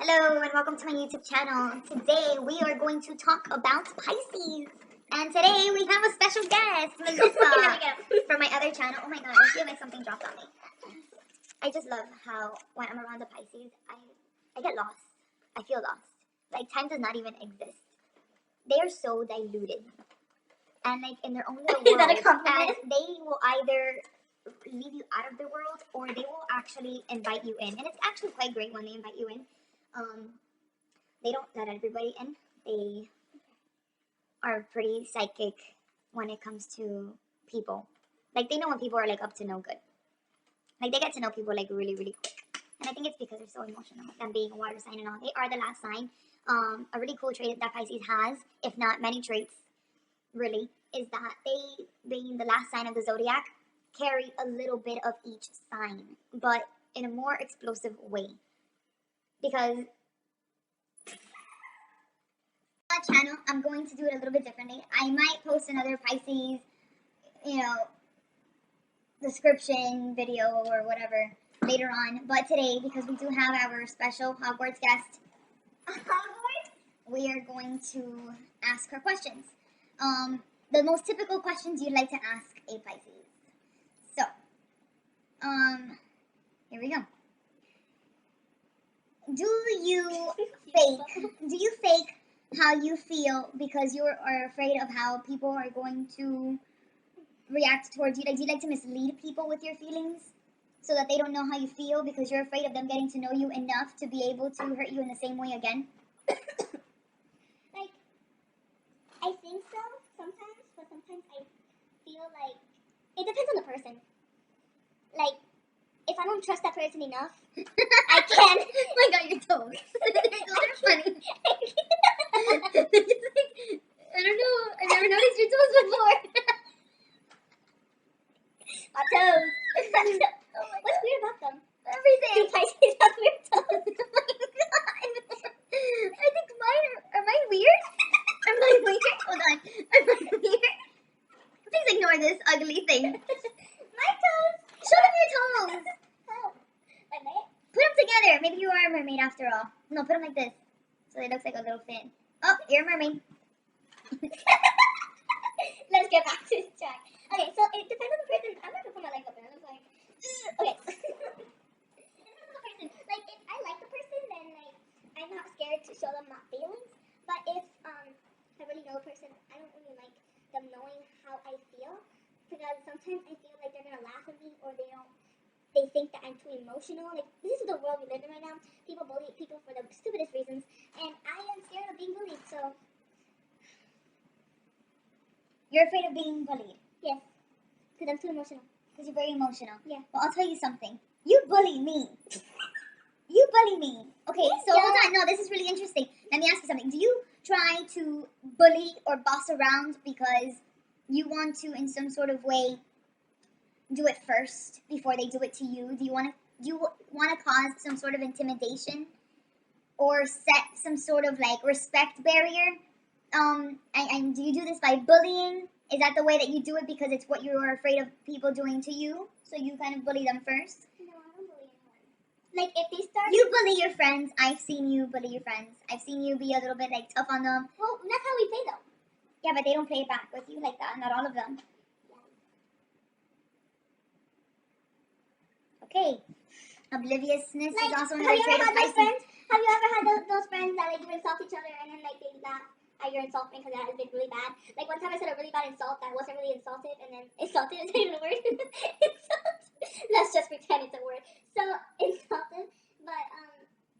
Hello and welcome to my YouTube channel. Today we are going to talk about Pisces. And today we have a special guest, Melissa, from my other channel. Oh my god, I feel like something dropped on me. I just love how when I'm around the Pisces, I get lost. I feel lost. Like time does not even exist. They are so diluted. And like in their own little world. Is that a compliment? And they will either leave you out of their world or they will actually invite you in. And it's actually quite great when they invite you in. They don't let everybody in. They are pretty psychic when it comes to people. Like they know when people are like up to no good. Like they get to know people like really, really quick. And I think it's because they're so emotional. Them being a water sign and all. They are the last sign. A really cool trait that Pisces has, if not many traits, really, is that they, being the last sign of the zodiac, carry a little bit of each sign, but in a more explosive way. Because channel, I'm going to do it a little bit differently. I might post another Pisces, description video or whatever later on. But today, because we do have our special Hogwarts guest, we are going to ask her questions. The most typical questions you'd like to ask a Pisces. So, here we go. Do you fake how you feel because you are afraid of how people are going to react towards you? Like, do you like to mislead people with your feelings so that they don't know how you feel because you're afraid of them getting to know you enough to be able to hurt you in the same way again? Like, I think so sometimes, but sometimes I feel like it depends on the person. Like, if I don't trust that person enough, I can. Oh my god, your toes. Those are funny. I don't know. I've never noticed your toes before. My toes. What's weird about them? Everything. Pisces have weird toes. Oh my god. I think mine are mine weird? Am I weird? Hold on. Am I weird? Please ignore this ugly thing. My toes. Show them your toes. Oh, my leg? Put them together. Maybe you are a mermaid after all. No, put them like this. So it looks like a little fin. Oh, you're a mermaid. Let's get back to the track. Okay, so it depends on the person. I'm not gonna put my legs up there. I'm like, okay. It depends on the person. Like, if I like the person, then like I'm not scared to show them my feelings. But if I really know a person, I don't really like them knowing how I feel because sometimes I feel like they're gonna laugh at me or they think that I'm too emotional. Like, this is the world we live in right now. People bully people for the stupidest reasons, and I am scared of being bullied. So You're afraid of being bullied yes, because I'm too emotional. because you're very emotional. Yeah. Well, I'll tell you something. You bully me. You bully me. Okay, so hold on. No, this is really interesting. Let me ask you something. Do you try to bully or boss around because you want to, in some sort of way, do it first before they do it to you? Do you want to cause some sort of intimidation or set some sort of like respect barrier? And do you do this by bullying? Is that the way that you do it because it's what you're afraid of people doing to you? So you kind of bully them first? No, I don't bully anyone. Like, if they start... You bully your friends. I've seen you bully your friends. I've seen you be a little bit like tough on them. Well, that's how we play, though. Yeah, but they don't play it back with you like that. Not all of them. Okay. Obliviousness is also another trait of Pisces. Have you ever had those friends that like you insult each other and then like they laugh at your insult because that has been really bad? Like one time I said a really bad insult that wasn't really insulted, and then insulted is not even a word. Let's just pretend it's a word. So insulted, but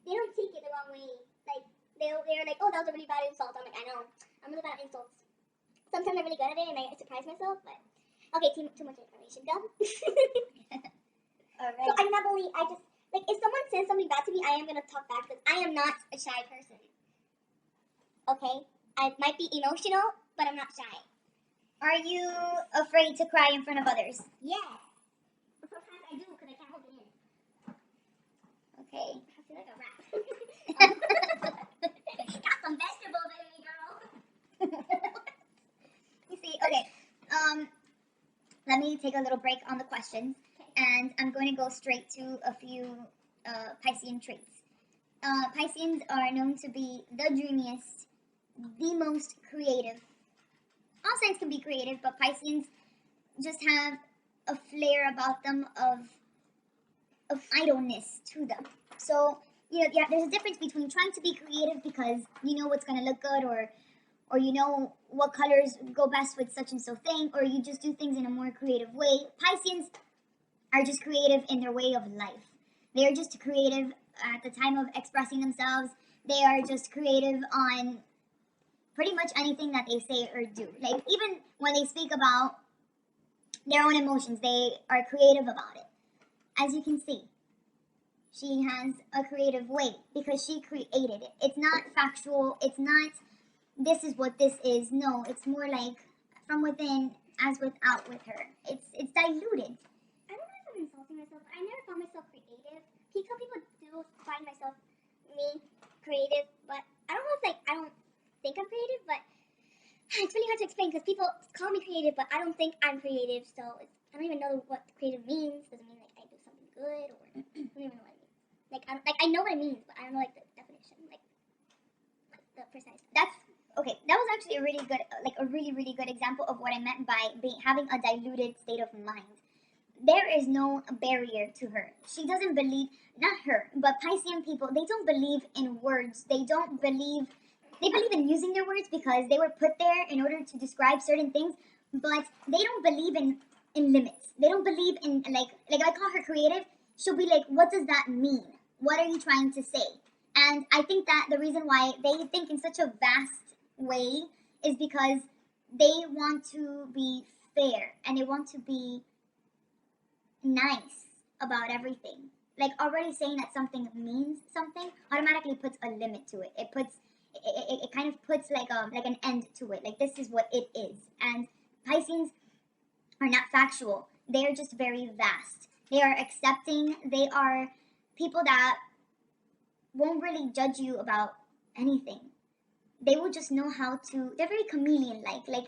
they don't take it the wrong way. Like they're like, oh, that was a really bad insult. I'm like, I know, I'm really bad at insults. Sometimes I'm really good at it and I surprise myself, but okay, too much information. Go. Alright. So I'm not bully. I just like if someone says something bad to me, I am gonna talk back because I am not a shy person. Okay, I might be emotional, but I'm not shy. Are you afraid to cry in front of others? Yeah. But sometimes I do because I can't hold it in. Okay. I feel like a rat. Got some vegetables in me, girl. You see, okay. Let me take a little break on the questions, and I'm going to go straight to a few Piscean traits. Pisceans are known to be the dreamiest, the most creative. All signs can be creative, but Pisceans just have a flair about them of idleness to them. So yeah, there's a difference between trying to be creative because you know what's gonna look good, or you know what colors go best with such and so thing, or you just do things in a more creative way. Pisceans are just creative in their way of life. They are just creative at the time of expressing themselves. They are just creative on pretty much anything that they say or do. Like even when they speak about their own emotions, they are creative about it. As you can see, she has a creative way because she created it. It's not factual. It's not this is what this is. No, it's more like from within as without with her. It's diluted. I don't know if I'm insulting myself. I never found myself creative. Some people do find myself me creative, but I don't know if I don't think I'm creative, but it's really hard to explain because people call me creative, but I don't think I'm creative. So I don't even know what creative means. Does it mean like I do something good, or I don't even know what it means. I know what it means, but I don't know like the definition, like the precise. That's okay. That was actually a really good, like a really good example of what I meant by having a diluted state of mind. There is no barrier to her. She doesn't believe, not her, but Piscean people, they don't believe in words. They believe in using their words because they were put there in order to describe certain things, but they don't believe in limits. They don't believe in, like if I call her creative, she'll be like, what does that mean? What are you trying to say? And I think that the reason why they think in such a vast way is because they want to be fair and they want to be nice about everything. Like already saying that something means something automatically puts a limit to it. It kind of puts like an end to it. Like this is what it is. And Pisceans are not factual. They are just very vast. They are accepting. They are people that won't really judge you about anything. They will just know how to. They're very chameleon like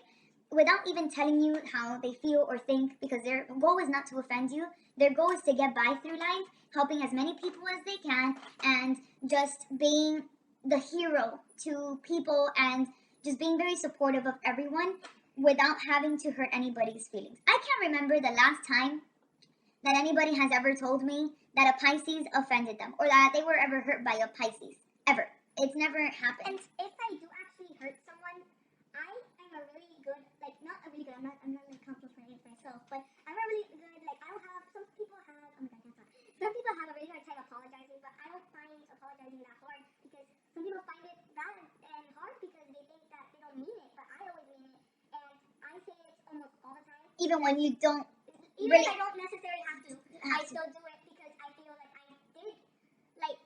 without even telling you how they feel or think, because their goal is not to offend you. Their goal is to get by through life, helping as many people as they can, and just being the hero to people and just being very supportive of everyone without having to hurt anybody's feelings. I can't remember the last time that anybody has ever told me that a Pisces offended them or that they were ever hurt by a Pisces. Ever. It's never happened. And if I do actually hurt someone, I am a really good, like not a really good. I'm not like complimenting myself, but I'm a really good. Like I don't have. Some people have. Oh my god, I can't talk. Some people have a really hard time apologizing, but I don't find apologizing that hard because some people find it bad and hard because they think that they don't mean it, but I always mean it, and I say it almost all the time. Even when you don't. Even if I don't necessarily have to, I still do it because I feel like I did. Like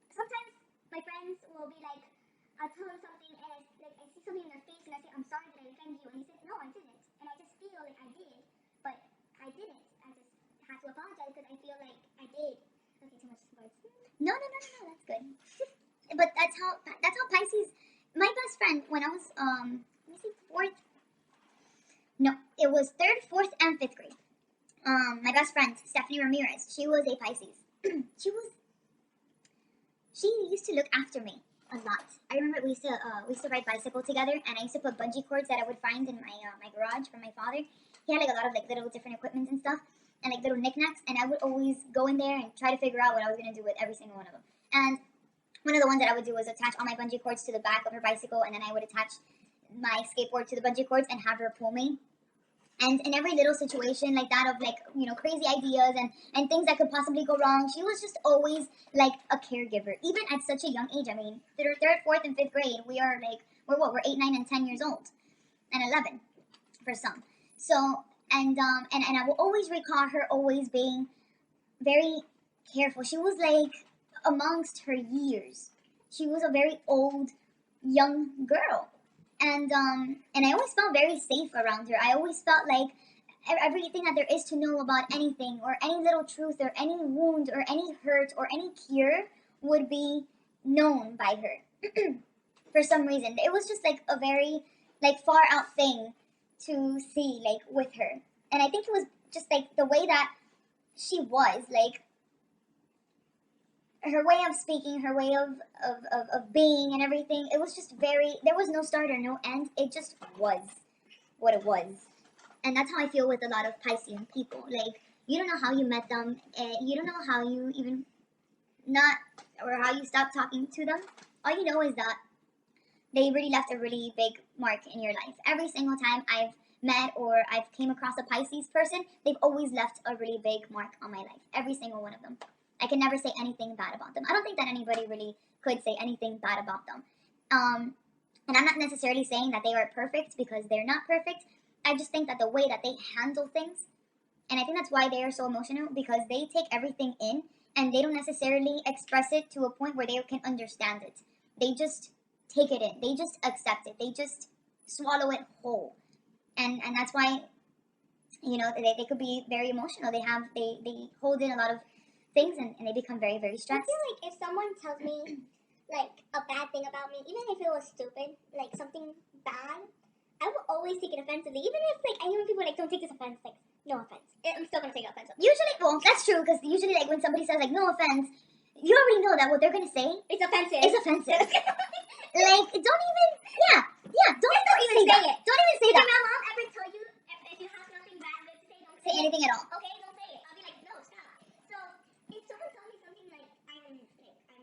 sometimes my friends will be like, I'll tell them something and like I see something in their face and I say, I'm sorry that I offended you, and he said, no, I didn't, and I just feel like I did, but I didn't. I just had to apologize because I feel like I did. Okay, too much words. No, that's good. But that's how Pisces. My best friend when I was let me see, fourth. No, it was third, fourth, and fifth grade. My best friend Stephanie Ramirez. She was a Pisces. She used to look after me a lot. I remember we used to ride bicycle together, and I used to put bungee cords that I would find in my garage from my father. He had like a lot of like little different equipment and stuff, and like little knickknacks, and I would always go in there and try to figure out what I was gonna do with every single one of them. And one of the ones that I would do was attach all my bungee cords to the back of her bicycle, and then I would attach my skateboard to the bungee cords and have her pull me. And in every little situation like that of like crazy ideas and things that could possibly go wrong, she was just always like a caregiver, even at such a young age. I mean, third, fourth, and fifth grade, we're 8, 9, and 10 years old, and 11 for some. So and I will always recall her always being very careful. She was like amongst her years. She was a very old young girl, and I always felt very safe around her. I always felt like everything that there is to know about anything, or any little truth, or any wound, or any hurt, or any cure would be known by her. For some reason, it was just like a very like far out thing to see like with her, and I think it was just like the way that she was like her way of speaking, her way of being and everything, it was just very, there was no start or no end. It just was what it was. And that's how I feel with a lot of Piscean people. Like, you don't know how you met them, and you don't know how you even not, or how you stopped talking to them. All you know is that they really left a really big mark in your life. Every single time I've met or I've came across a Pisces person, they've always left a really big mark on my life. Every single one of them. I can never say anything bad about them. I don't think that anybody really could say anything bad about them. And I'm not necessarily saying that they are perfect, because they're not perfect. I just think that the way that they handle things, and I think that's why they are so emotional, because they take everything in and they don't necessarily express it to a point where they can understand it. They just take it in. They just accept it. They just swallow it whole. And that's why, you know, they could be very emotional. They hold in a lot of things, and they become very, very I stressed. feel like if someone tells me like a bad thing about me, even if it was stupid, like something bad, I will always take it offensively. Even if like I hear people like don't take this offense, like no offense, I'm still gonna take it offensively. Usually, well, that's true, because usually, like, when somebody says, like, no offense, you already know that what they're gonna say It's offensive. is offensive. Like, don't even, don't even say say that. it. Don't even say Did that. my mom ever tell you if you have nothing bad to say, don't Say anything at all. Okay, don't say it. I'll be like, no, stop. So if someone tells me something like I'm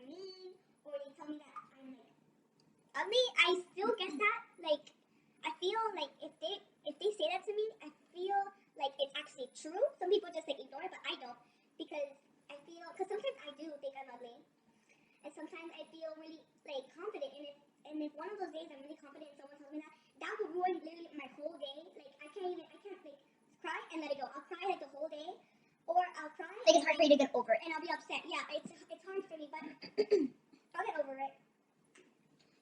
mean, or they tell me that I'm like ugly, I still get that. Like I feel like if they say that to me, I feel like it's actually true. Some people just like ignore it, but I don't, because sometimes I do think I'm ugly, and sometimes I feel really like confident. And if one of those days I'm really confident and someone tells me that would ruin literally my whole day. Like I can't like cry and let it go. I'll cry like the whole day, or I'll cry. Like, it's hard for you to get over it. And I'll be upset. Yeah, it's hard for me, but I'll get over it.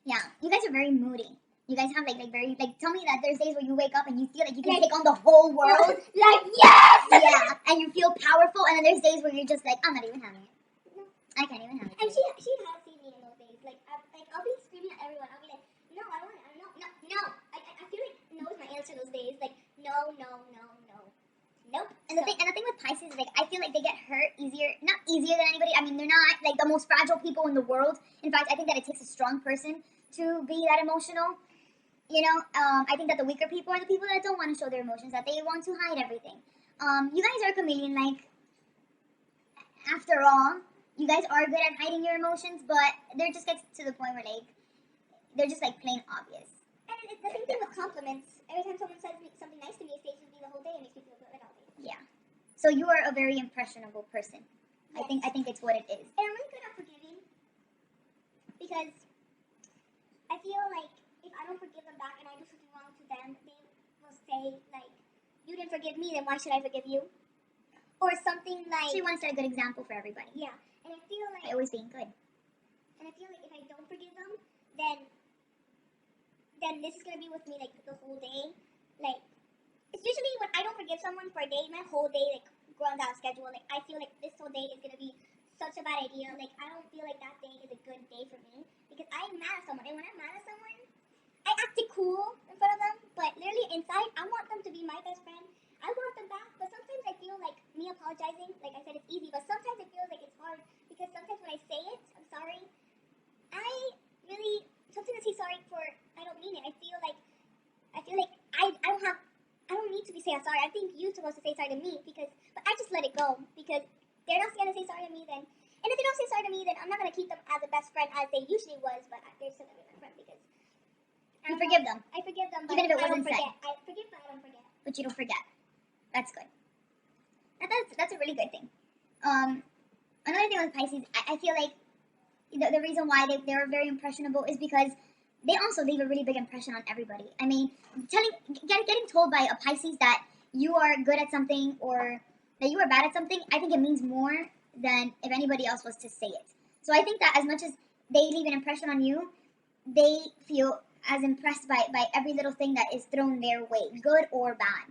Yeah, you guys are very moody. You guys have like very, like, tell me that there's days where you wake up and you feel like you can Like- take on the whole world. Like yes. Yeah, and you feel powerful, and then there's days where you're just like, I'm not even having it. I can't even have it. And she has seen me in those days. Like I'll be screaming at everyone. I'll be like, no, I don't want it. No. I feel like no is my answer those days. Like no. Nope. And the thing with Pisces is, like, I feel like they get hurt easier, not easier than anybody. I mean, they're not like the most fragile people in the world. In fact, I think that it takes a strong person to be that emotional. You know, I think that the weaker people are the people that don't want to show their emotions, that they want to hide everything. You guys are a chameleon, like, after all, you guys are good at hiding your emotions, but there just gets to the point where, like, they're just, like, plain obvious. And it's the same thing with compliments. Every time someone says something nice to me, it stays with me the whole day and makes me feel good about it. Yeah. So you are a very impressionable person. Yes. I think it's what it is. And I'm really good at forgiving, because I feel like if I don't forgive them back and I do something wrong to them, they will say like, "You didn't forgive me, then why should I forgive you?" Or something like. So you want to set a good example for everybody. Yeah, and I feel like. By always being good. And I feel like if I don't forgive them, then this is gonna be with me like the whole day. Like it's usually when I don't forgive someone for a day, my whole day like runs out of schedule. Like I feel like this whole day is gonna be such a bad idea. Like I don't feel like that day is a good day for me, because I'm mad at someone, and when I'm mad at someone, I acted cool in front of them, but literally inside I want them to be my best friend. I want them back, but sometimes I feel like me apologizing, like I said, it's easy, but sometimes it feels like it's hard, because sometimes when I say it, I'm sorry, I really sometimes I say sorry for I don't mean it. I feel like I don't need to be saying sorry. I think you're supposed to say sorry to me, but I just let it go, because they're not gonna say sorry to me then. And if they don't say sorry to me, then I'm not gonna keep them as a best friend as they usually was, but they're still gonna be my friend, because You forgive them. I forgive them, but Even if it I don't wasn't said. forget. I forgive, but I don't forget. But you don't forget. That's good. That's a really good thing. Another thing with Pisces, I feel like the reason why they're very impressionable is because they also leave a really big impression on everybody. I mean, getting told by a Pisces that you are good at something or that you are bad at something, I think it means more than if anybody else was to say it. So I think that as much as they leave an impression on you, they feel as impressed by every little thing that is thrown their way, good or bad.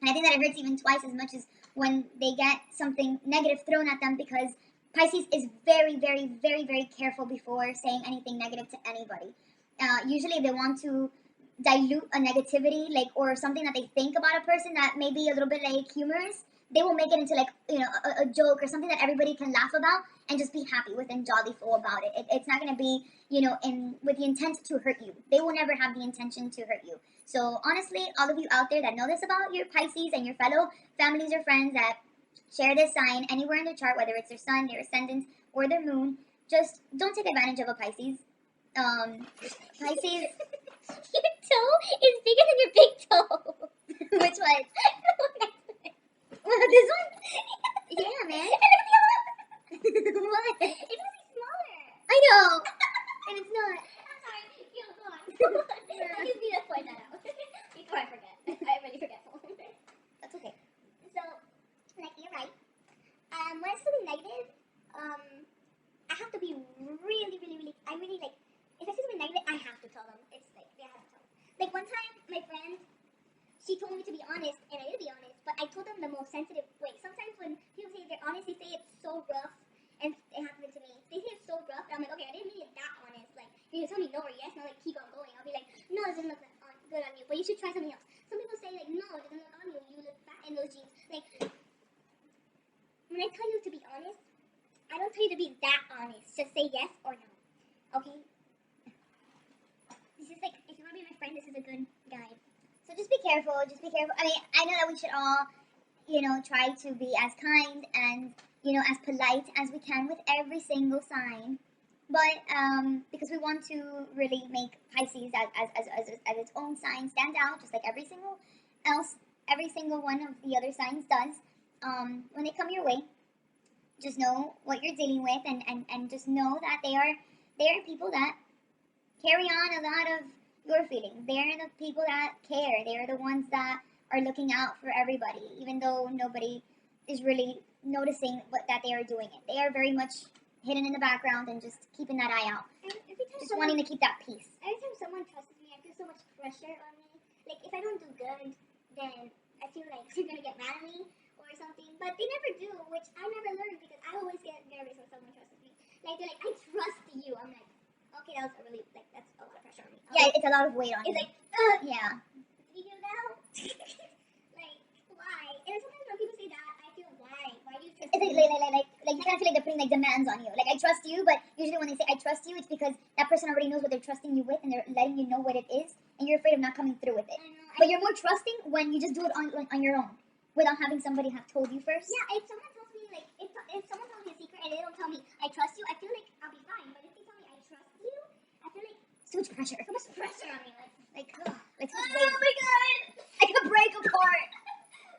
And I think that it hurts even twice as much as when they get something negative thrown at them, because Pisces is very, very, very, very careful before saying anything negative to anybody. Usually they want to dilute a negativity, like, or something that they think about a person that may be a little bit like humorous. They will make it into like, you know, a joke or something that everybody can laugh about, and just be happy with and jollyful about it. It's not going to be, you know, with the intent to hurt you. They will never have the intention to hurt you. So honestly, all of you out there that know this about your Pisces and your fellow families or friends that share this sign anywhere in their chart, whether it's their sun, their ascendant, or their moon, just don't take advantage of a Pisces. Pisces. Your toe is bigger than your big toe. Which one? This one? Yeah, man. What? It's really smaller. I know. And it's not. I'm sorry. Yo, go on. I just need to point that out before I forget. I'm really forgetful. That's okay. So, like, you're right. When it's something negative, I have to be really, really, really, I really, like, if I see something negative, I have to tell them. It's like, I have to tell them. Like, one time, my friend, she told me to be honest, and I did be honest, but I told them the most sensitive way. Sometimes when people say they're honest, they say it's so rough, and it happened to me. They say it's so rough, and I'm like, okay, I didn't mean it that honest. Like, you tell me no or yes, and I'll, like, keep on going. I'll be like, no, it doesn't look good on you, but you should try something else. Some people say, like, no, it doesn't look on you, you look fat in those jeans. Like, when I tell you to be honest, I don't tell you to be that honest. Just say yes or no. Okay? This is like, if you want to be my friend, this is a good guide. So just be careful. Just be careful. I mean, I know that we should all, you know, try to be as kind and, you know, as polite as we can with every single sign. But because we want to really make Pisces as its own sign stand out, just like every single one of the other signs does. When they come your way, just know what you're dealing with, and just know that they are people that carry on a lot of your feelings. They're the people that care. They're the ones that are looking out for everybody, even though nobody is really noticing that they are doing it. They are very much hidden in the background and just keeping that eye out. Just wanting to keep that peace. Every time someone trusts me, I feel so much pressure on me. Like, if I don't do good, then I feel like they're going to get mad at me or something. But they never do, which I never learned because I always get nervous when someone trusts me. Like, they're like, I trust you. I'm like, okay, that was a really, like, that's a lot of pressure on me. Yeah, it's a lot of weight on you. It's like, yeah. you do now? Like, why? And sometimes when people say that, I feel, why? Why do you trust It's me? like you kind of feel like they're putting like demands on you. Like, I trust you, but usually when they say I trust you, it's because that person already knows what they're trusting you with, and they're letting you know what it is, and you're afraid of not coming through with it. But you're more trusting when you just do it on your own, without having somebody have told you first. Yeah, if someone tells me, like, if someone tells me a secret and they don't tell me I trust you, I feel like I'll be fine. But if they tell me I trust you, I feel like So much pressure. so much pressure on me. Like so much oh weight. my god, I could break apart.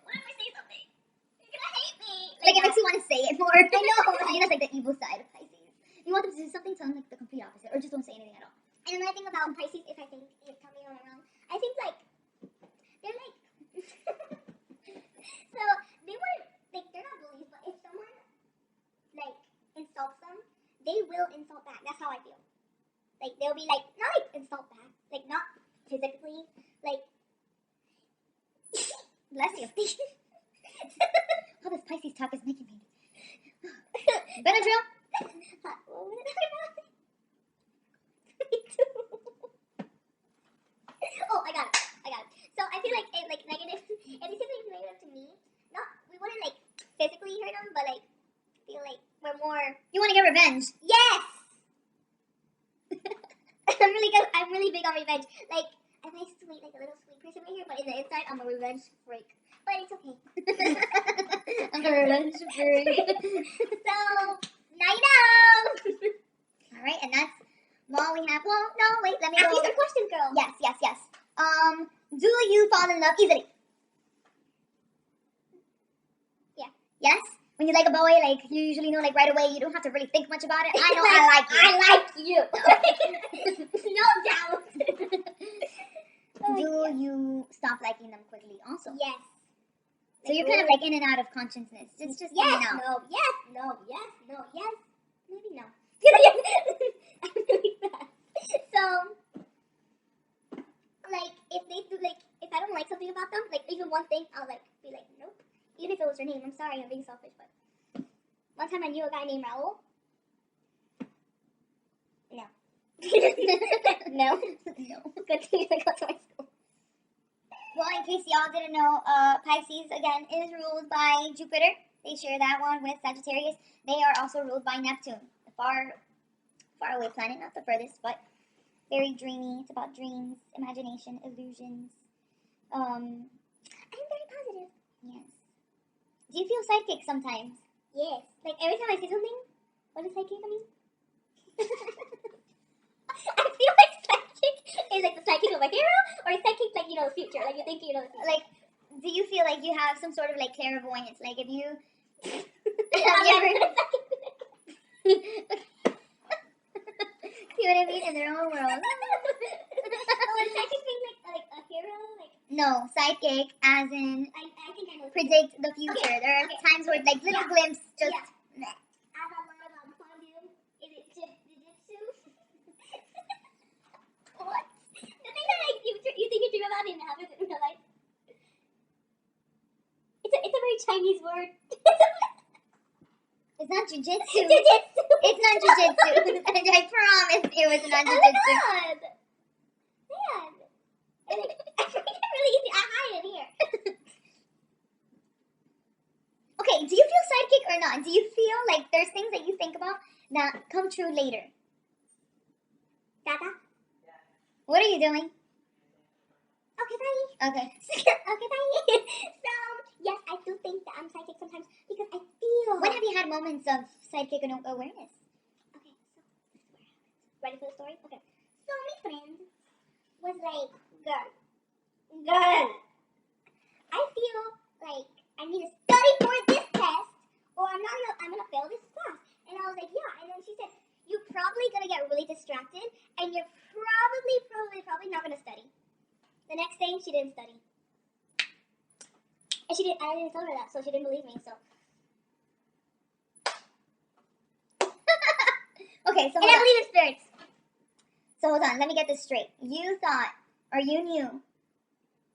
what if I say something? You're gonna hate me. Like, it makes you want to say it more. I know. I think that's like the evil side of Pisces. You want them to do something, tell them like the complete opposite, or just don't say anything at all. And another thing about Pisces, if I think it tell me I'm wrong, I think like they're like so they wouldn't like they're not bullies, but if someone like insults them, they will insult back. That's how I feel. Like they'll be like not like insult back, like not physically, like Bless you. All this Pisces talk is making me. Benadryl. what was it about? Me too. Oh, I got it. So I feel like it, like negative. If they say something negative to me, not we wouldn't like physically hurt them, but like feel like we're more. You want to get revenge? Yes. I'm really big on revenge. Like I'm like sweet, like a little sweet person right here, but in the inside I'm a revenge freak. But it's okay. I'm a revenge freak. So now you know. All right, and that's all we have. Well, no, wait, let me Ask go. me some questions, girl. Yes. Do you fall in love easily? Yeah. Yes? When you like a boy, like, you usually know, like, right away, you don't have to really think much about it. I know I like you. I like you. No doubt. Do you stop liking them quickly also? Yes. So you're kind of like in and out of consciousness. It's just in yes, and out. no, yes, no, yes, no, yes. Maybe no. I'm really bad. So, like, if they do, like, if I don't like something about them, like, even one thing, I'll, like, be like, nope. Even if it was her name, I'm sorry, I'm being selfish, but one time I knew a guy named Raul. No. No. No. Good thing I got to my school. Well, in case y'all didn't know, Pisces, again, is ruled by Jupiter. They share that one with Sagittarius. They are also ruled by Neptune, a far away planet, not the furthest, but very dreamy. It's about dreams, imagination, illusions. I'm very positive. Yes. Do you feel psychic sometimes? Yes. Like every time I see something, what does psychic mean? I feel like psychic is like the psychic of a hero, or psychic like the future. Like you think you know the future. Like, do you feel like you have some sort of like clairvoyance? Like if you I'm see what I mean? In their own world. Would psychic mean like a hero? Like No, psychic as in I think I know. predict the future. Okay, There are okay. times where like little glimpse just Yeah. I have a lot of podium. Is it jiu-jitsu? What? The thing that like you think you dream about and happens in real life. It's a very Chinese word. It's not jujitsu. Jiu-jitsu. It's not jujitsu. I promise it was not Oh my jujitsu. god. Man. I forget really easy. I hide it here. Okay, do you feel psychic or not? Do you feel like there's things that you think about that come true later? Tata? What are you doing? Okay, bye. Okay. Okay, bye. So, yes, I do think that I'm psychic sometimes because I feel. When have you had moments of psychic awareness? Okay, so ready for the story? Okay. So my friend was like, girl, I feel like I need to study for this test or I'm gonna fail this class. And I was like, yeah. And then she said, you're probably gonna get really distracted and you're probably not gonna study. The next day she didn't study. And I didn't tell her that, so she didn't believe me, so. Okay, so And I believe in spirits. So hold on, let me get this straight. You thought, or you knew,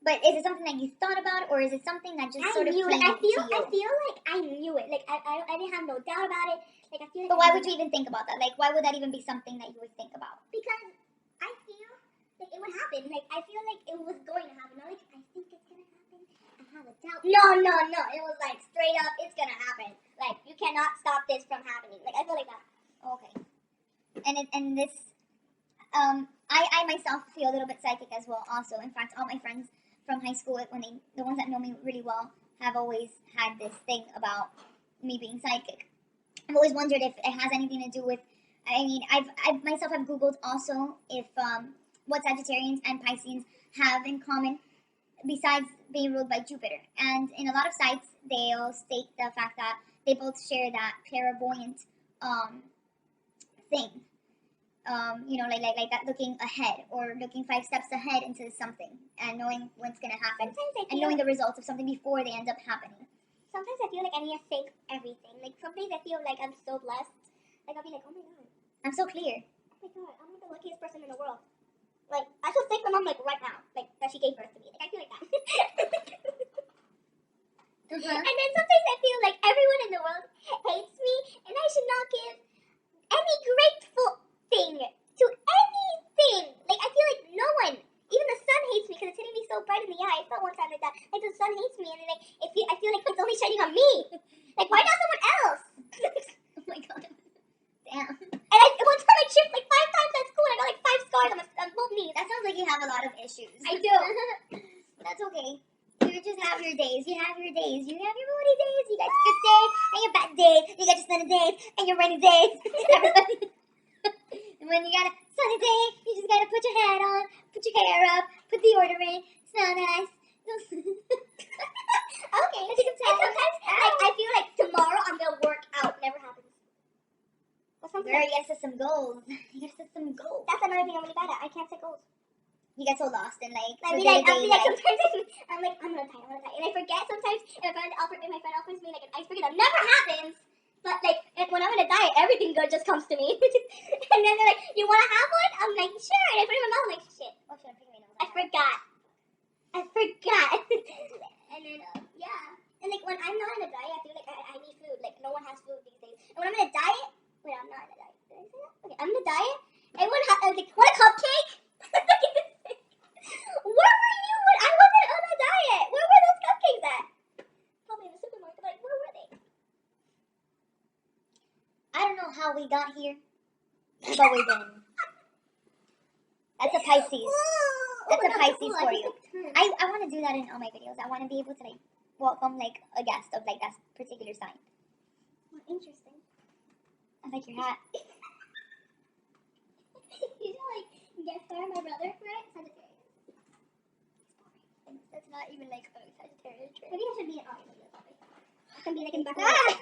but is it something that you thought about, or is it something that just sort of knew it. came I feel to you? like I knew it. Like I didn't have no doubt about it. Like I feel like. But why would you even think about that? Like, why would that even be something that you would think about? Because I feel like it would happen. Like I feel like it was going to happen. Not like I think it's gonna happen. I have a doubt. No. It was like straight up, it's gonna happen. Like you cannot stop this from happening. Like I feel like that. Okay. And this, I myself feel a little bit psychic as well. Also, in fact, all my friends from high school, the ones that know me really well, have always had this thing about me being psychic. I've always wondered if it has anything to do with. I mean, I've myself have Googled also if what Sagittarians and Pisces have in common besides being ruled by Jupiter. And in a lot of sites, they'll state the fact that they both share that clairvoyant thing. Like that, looking ahead or looking 5 steps ahead into something and knowing what's going to happen and knowing the results of something before they end up happening. Sometimes I feel like I need to think everything. Like some days I feel like I'm so blessed. Like I'll be like, oh my god. I'm so clear. Oh my god, I'm like the luckiest person in the world. Like I should thank my mom like right now. Like that she gave birth to me. Like I feel like that. And then sometimes I feel like everyone in the world hates me and I should not give any grateful thing to anything. Like I feel like no one, even the sun hates me because it's hitting me so bright in the eye. I felt one time like that. Like the sun hates me and like I feel like it's only shining on me. Like why not someone else? Oh my god. Damn. And one time I tripped like 5 times at school and I got like 5 scars on both knees. That sounds like you have a lot of issues. I do. That's okay. You just have your days. You have your days. You have your moody days. You got your good days and your bad days. You got your sunny days and your rainy days. And when you got a sunny day, you just gotta put your hat on, put your hair up, put deodorant, smell nice. Okay. And sometimes I feel like tomorrow I'm gonna work out. Never happens. Well, Girl, you gotta set some goals. You gotta set some goals. That's another thing I'm really bad at. I can't set goals. You get so lost in like I the mean, like day-to-day sometimes life. I'm like, I'm gonna die, and I forget sometimes. If my friend offers me like an icebreaker, that never happens. But like, when I'm gonna die, everything good just comes to me. And then they're like, "You wanna have one?" I'm like, "Sure." And I put it in my mouth. I'm like, "Shit, Oh, shit, I'm picking my nose. I forgot." And then yeah, and like when I'm not on a diet, I feel like I need food. Like no one has food these days. And when I'm in a diet, wait, I'm not in a diet. Did I say that? Okay, I'm in a diet. Everyone like, "Want a cupcake?" Where were you when I wasn't on a diet? Where were those cupcakes at? Probably in the supermarket. Like, where were they? got here, but we didn't. That's a Pisces. That's a Pisces for you. I want to do that in all my videos. I want to be able to like welcome like a guest of like that particular sign. Well, interesting. I like your hat. You should like guess star my brother, right? Sagittarius. That's not even like a Sagittarius trait. Maybe I should be an Aries. I can be like in the back.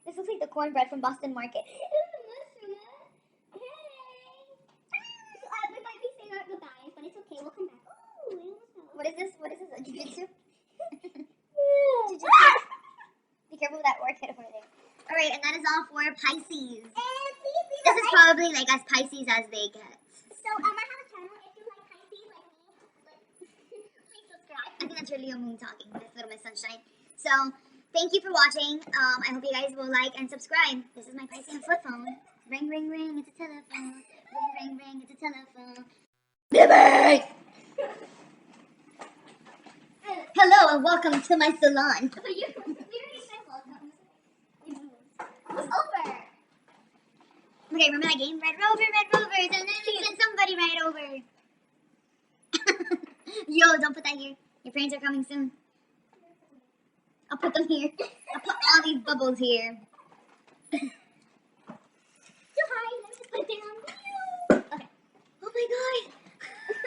This looks like the cornbread from Boston Market. We might be saying our goodbyes, but it's okay. We'll come back. Ooh, What is this? What is this? A jujitsu? Jujitsu. Be careful with that orchid over there. Alright, and that is all for Pisces. And please leave This a is like. probably like as Pisces as they get. So I have a channel. If you like Pisces like me, like please subscribe. I think that's your Leo moon talking. That's Little Miss Sunshine. So, thank you for watching. I hope you guys will like and subscribe. This is my Piscean flip phone. Ring, ring, ring, it's a telephone. Ring, ring, ring, it's a telephone. Baby! Hello and welcome to my salon. But we already said welcome. It's over. Okay, remember that game? Red Rover, and then we send somebody right over. Yo, don't put that here. Your parents are coming soon. I'll put them here. I'll put all these bubbles here. So hi, let me just put it on you. Okay. Oh my god.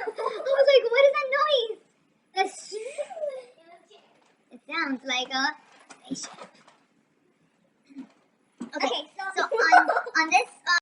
I was like, what is that noise? That's. It sounds like a